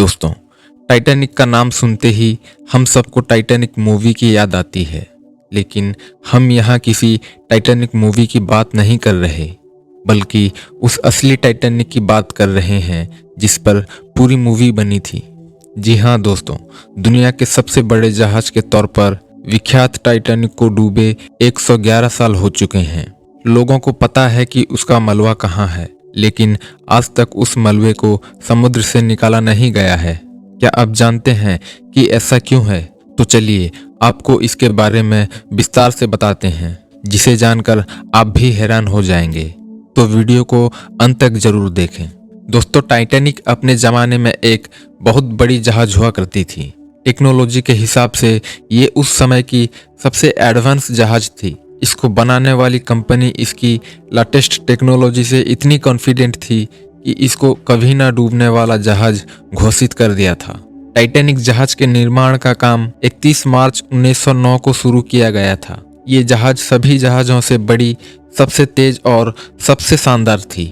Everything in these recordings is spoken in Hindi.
दोस्तों, टाइटैनिक का नाम सुनते ही हम सबको टाइटैनिक मूवी की याद आती है। लेकिन हम यहाँ किसी टाइटैनिक मूवी की बात नहीं कर रहे, बल्कि उस असली टाइटैनिक की बात कर रहे हैं जिस पर पूरी मूवी बनी थी। जी हाँ दोस्तों, दुनिया के सबसे बड़े जहाज के तौर पर विख्यात टाइटैनिक को डूबे 111 साल हो चुके हैं। लोगों को पता है कि उसका मलबा कहाँ है, लेकिन आज तक उस मलबे को समुद्र से निकाला नहीं गया है। क्या आप जानते हैं कि ऐसा क्यों है? तो चलिए आपको इसके बारे में विस्तार से बताते हैं, जिसे जानकर आप भी हैरान हो जाएंगे। तो वीडियो को अंत तक जरूर देखें। दोस्तों, टाइटैनिक अपने ज़माने में एक बहुत बड़ी जहाज हुआ करती थी। टेक्नोलॉजी के हिसाब से ये उस समय की सबसे एडवांस जहाज थी। इसको बनाने वाली कंपनी इसकी लेटेस्ट टेक्नोलॉजी से इतनी कॉन्फिडेंट थी कि इसको कभी ना डूबने वाला जहाज घोषित कर दिया था। टाइटैनिक जहाज के निर्माण का काम 31 मार्च 1909 को शुरू किया गया था। ये जहाज सभी जहाज़ों से बड़ी, सबसे तेज और सबसे शानदार थी।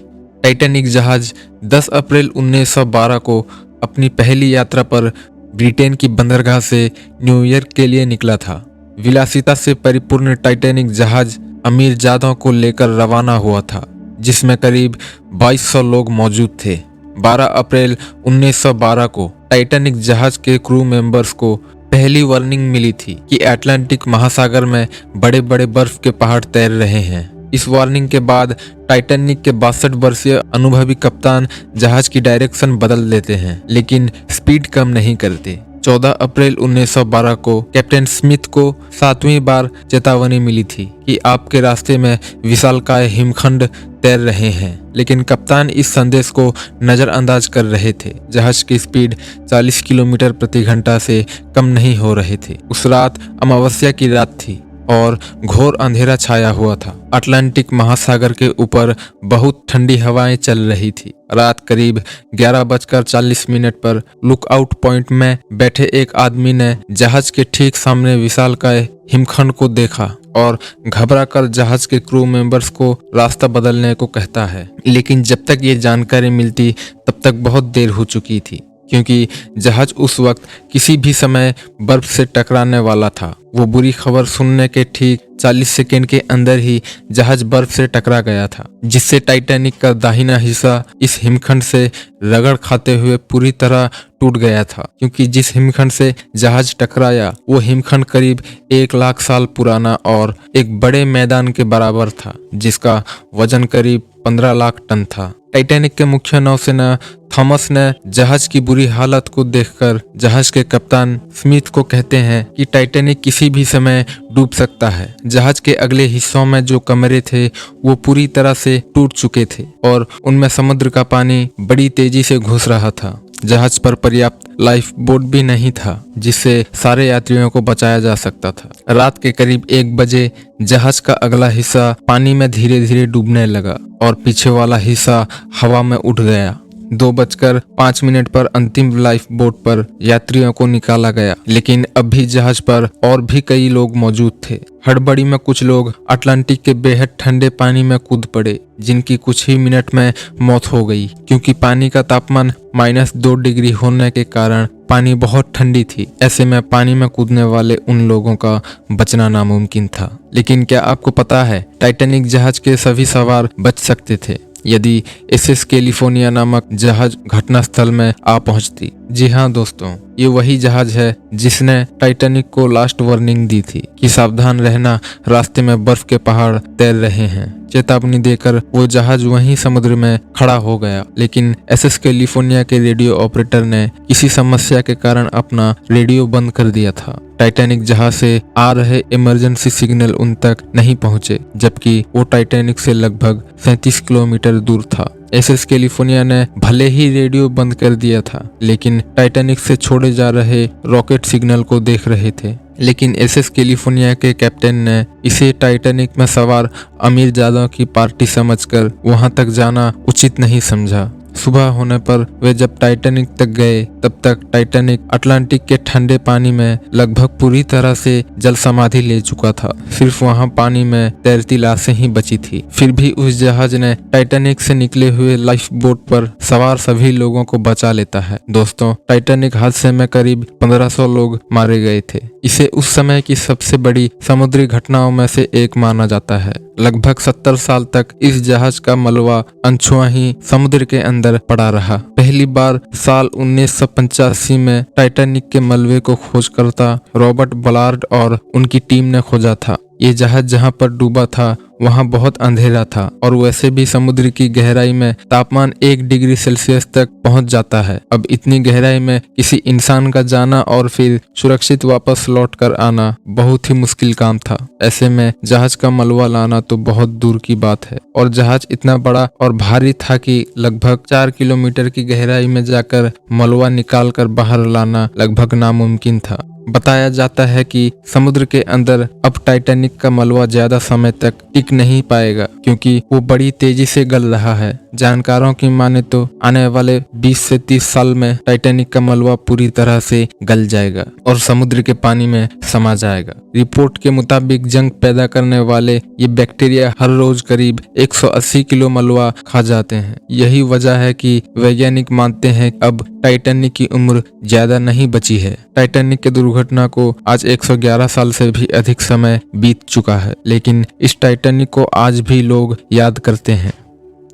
टाइटैनिक जहाज 10 अप्रैल 1912 को अपनी पहली यात्रा पर ब्रिटेन की बंदरगाह से न्यूयॉर्क के लिए निकला था। विलासिता से परिपूर्ण टाइटैनिक जहाज अमीरजादों को लेकर रवाना हुआ था, जिसमें करीब 2200 लोग मौजूद थे। 12 अप्रैल 1912 को टाइटैनिक जहाज के क्रू मेंबर्स को पहली वार्निंग मिली थी कि अटलांटिक महासागर में बड़े बड़े बर्फ के पहाड़ तैर रहे हैं। इस वार्निंग के बाद टाइटैनिक के 62 वर्षीय अनुभवी कप्तान जहाज की डायरेक्शन बदल देते हैं, लेकिन स्पीड कम नहीं करते। 14 अप्रैल 1912 को कैप्टन स्मिथ को 7वीं बार चेतावनी मिली थी कि आपके रास्ते में विशालकाय हिमखंड तैर रहे हैं, लेकिन कप्तान इस संदेश को नज़रअंदाज कर रहे थे। जहाज की स्पीड 40 किलोमीटर प्रति घंटा से कम नहीं हो रहे थे। उस रात अमावस्या की रात थी और घोर अंधेरा छाया हुआ था। अटलांटिक महासागर के ऊपर बहुत ठंडी हवाएं चल रही थी। रात करीब 11:40 पर लुकआउट पॉइंट में बैठे एक आदमी ने जहाज के ठीक सामने विशालकाय हिमखंड को देखा और घबराकर जहाज के क्रू मेंबर्स को रास्ता बदलने को कहता है। लेकिन जब तक ये जानकारी मिलती तब तक बहुत देर हो चुकी थी, क्योंकि जहाज उस वक्त किसी भी समय बर्फ से टकराने वाला था। वो बुरी खबर सुनने के ठीक 40 सेकेंड के अंदर ही जहाज बर्फ से टकरा गया था, जिससे टाइटैनिक का दाहिना हिस्सा इस हिमखंड से रगड़ खाते हुए पूरी तरह टूट गया था। क्योंकि जिस हिमखंड से जहाज टकराया वो हिमखंड करीब 1 लाख साल पुराना और एक बड़े मैदान के बराबर था, जिसका वजन करीब 15 लाख टन था। टाइटैनिक के मुख्य नौसेना थॉमस ने जहाज की बुरी हालत को देखकर जहाज के कप्तान स्मिथ को कहते हैं कि टाइटैनिक किसी भी समय डूब सकता है। जहाज के अगले हिस्सों में जो कमरे थे वो पूरी तरह से टूट चुके थे और उनमें समुद्र का पानी बड़ी तेजी से घुस रहा था। जहाज पर पर्याप्त लाइफ बोट भी नहीं था जिससे सारे यात्रियों को बचाया जा सकता था। रात के करीब 1 बजे जहाज का अगला हिस्सा पानी में धीरे धीरे डूबने लगा और पीछे वाला हिस्सा हवा में उठ गया। 2:05 पर अंतिम लाइफ बोट पर यात्रियों को निकाला गया, लेकिन अब भी जहाज पर और भी कई लोग मौजूद थे। हड़बड़ी में कुछ लोग अटलांटिक के बेहद ठंडे पानी में कूद पड़े, जिनकी कुछ ही मिनट में मौत हो गई, क्योंकि पानी का तापमान -2 डिग्री होने के कारण पानी बहुत ठंडी थी। ऐसे में पानी में कूदने वाले उन लोगों का बचना नामुमकिन था। लेकिन क्या आपको पता है, टाइटैनिक जहाज के सभी सवार बच सकते थे यदि एसएस कैलिफोर्निया नामक जहाज घटनास्थल में आ पहुंचती। जी हाँ दोस्तों, ये वही जहाज है जिसने टाइटैनिक को लास्ट वार्निंग दी थी कि सावधान रहना, रास्ते में बर्फ के पहाड़ तैर रहे हैं। चेतावनी देकर वो जहाज वहीं समुद्र में खड़ा हो गया, लेकिन एसएस कैलिफोर्निया के रेडियो ऑपरेटर ने किसी समस्या के कारण अपना रेडियो बंद कर दिया था। टाइटैनिक जहाज से आ रहे इमरजेंसी सिग्नल उन तक नहीं पहुंचे, जबकि वो टाइटैनिक से लगभग 37 किलोमीटर दूर था। एसएस कैलिफोर्निया ने भले ही रेडियो बंद कर दिया था, लेकिन टाइटैनिक से छोड़े जा रहे रॉकेट सिग्नल को देख रहे थे। लेकिन एसएस कैलिफोर्निया के कैप्टन ने इसे टाइटैनिक में सवार अमीरजादों की पार्टी समझकर वहां तक जाना उचित नहीं समझा। सुबह होने पर वे जब टाइटैनिक तक गए तब तक टाइटैनिक अटलांटिक के ठंडे पानी में लगभग पूरी तरह से जल समाधि ले चुका था। सिर्फ वहां पानी में तैरती लाशें ही बची थी। फिर भी उस जहाज ने टाइटैनिक से निकले हुए लाइफ बोट पर सवार सभी लोगों को बचा लेता है। दोस्तों, टाइटैनिक हादसे में करीब 1500 लोग मारे गए थे। इसे उस समय की सबसे बड़ी समुद्री घटनाओं में से एक माना जाता है। लगभग 70 साल तक इस जहाज का मलबा अनछुआ ही समुद्र के अंदर पड़ा रहा। पहली बार साल 1985 में टाइटैनिक के मलबे को खोजकर्ता रॉबर्ट बलार्ड और उनकी टीम ने खोजा था। ये जहाज जहां पर डूबा था वहां बहुत अंधेरा था और वैसे भी समुद्र की गहराई में तापमान 1 डिग्री सेल्सियस तक पहुंच जाता है। अब इतनी गहराई में किसी इंसान का जाना और फिर सुरक्षित वापस लौट कर आना बहुत ही मुश्किल काम था। ऐसे में जहाज का मलबा लाना तो बहुत दूर की बात है और जहाज इतना बड़ा और भारी था कि लगभग 4 किलोमीटर की गहराई में जाकर मलबा निकाल कर बाहर लाना लगभग नामुमकिन था। बताया जाता है कि समुद्र के अंदर अब टाइटैनिक का मलबा ज्यादा समय तक टिक नहीं पाएगा क्योंकि वो बड़ी तेजी से गल रहा है। जानकारों की माने तो आने वाले 20 से 30 साल में टाइटैनिक का मलबा पूरी तरह से गल जाएगा और समुद्र के पानी में समा जाएगा। रिपोर्ट के मुताबिक जंग पैदा करने वाले ये बैक्टीरिया हर रोज करीब 180 किलो मलबा खा जाते हैं। यही वजह है कि वैज्ञानिक मानते हैं अब टाइटैनिक की उम्र ज्यादा नहीं बची है। टाइटैनिक के दुर्घटना को आज 111 साल से भी अधिक समय बीत चुका है, लेकिन इस टाइटैनिक को आज भी लोग याद करते हैं।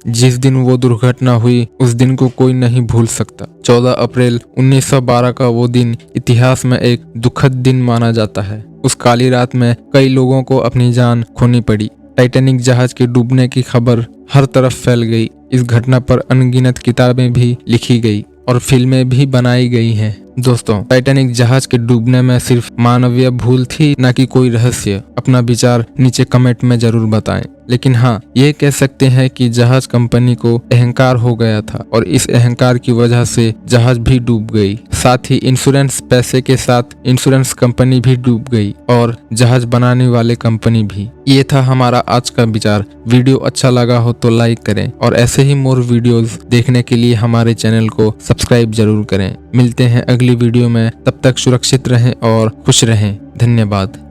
जिस दिन वो दुर्घटना हुई उस दिन को कोई नहीं भूल सकता। 14 अप्रैल 1912 का वो दिन इतिहास में एक दुखद दिन माना जाता है। उस काली रात में कई लोगों को अपनी जान खोनी पड़ी। टाइटैनिक जहाज के डूबने की खबर हर तरफ फैल गई। इस घटना पर अनगिनत किताबें भी लिखी गई और फिल्में भी बनाई गई हैं। दोस्तों, टाइटैनिक जहाज के डूबने में सिर्फ मानवीय भूल थी, न कि कोई रहस्य। अपना विचार नीचे कमेंट में जरूर बताएं। लेकिन हाँ, ये कह सकते हैं कि जहाज कंपनी को अहंकार हो गया था और इस अहंकार की वजह से जहाज भी डूब गई। साथ ही इंश्योरेंस पैसे के साथ इंश्योरेंस कंपनी भी डूब गई और जहाज बनाने वाले कंपनी भी। ये था हमारा आज का विचार। वीडियो अच्छा लगा हो तो लाइक करें और ऐसे ही मोर वीडियोस देखने के लिए हमारे चैनल को सब्सक्राइब जरूर करें। मिलते हैं अगली वीडियो में, तब तक सुरक्षित रहें और खुश रहें। धन्यवाद।